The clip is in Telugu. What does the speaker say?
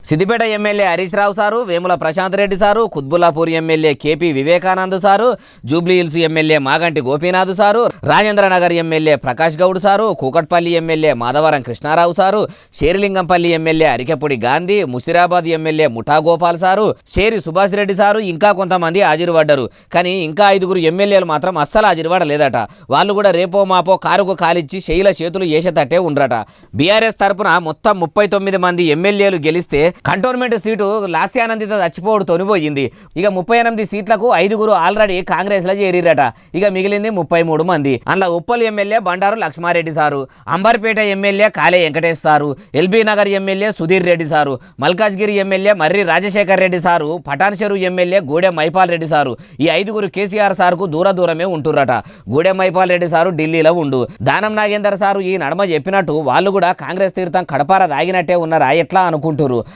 Siddipet MLA Harish Rao sir, Vemula Prashanth Reddy sir, Quthbullapur MLA K P Vivekanand sir, Jubilee Hills MLA Maganti Gopinath sir, Rajendranagar MLA Prakash Goud sir, Kukatpally MLA Madhavaram Krishna Rao sir, Serilingampally MLA Arekapudi Gandhi, Musheerabad MLA Muta Gopal sir, Sheri Subhash Reddy sir ఇంకా కొంతమంది హాజరుపడ్డారు. కానీ ఇంకా 5 ఎమ్మెల్యేలు మాత్రం అస్సలు హాజరుపడలేదట. వాళ్ళు కూడా రేపో మాపో కారుకు కాలిచ్చి శైల చేతులు ఏసేటట్టే ఉండరట. బీఆర్ఎస్ తరపున మొత్తం 39 మంది ఎమ్మెల్యేలు గెలిస్తే కంటోన్మెంట్ సీటు లాస్యానందిత చచ్చిపోవడు తొనిపోయింది. ఇక 38 సీట్లకు 5 ఆల్రెడీ కాంగ్రెస్ లో చేరిరట. ఇక మిగిలింది 33 మంది. అందులో Uppal MLA Bandaru Laxma Reddy sir, Amberpet MLA Kale Venkatesh sir, L B Nagar MLA Sudheer Reddy sir, Malkajgiri MLA Marri Rajasekhar Reddy sir, Patancheru MLA Gudem Mahipal Reddy sir. ఈ 5 కేసీఆర్ సార్కు దూరమే ఉంటుర్రట. గూడెం మైపాల్ రెడ్డి సారు ఢిల్లీలో ఉండు, దానం నాగేందర్ సారు ఈ నడమ చెప్పినట్టు వాళ్ళు కూడా కాంగ్రెస్ తీర్థం కడపార దాగినట్టే ఉన్నారా ఎట్లా అనుకుంటురు.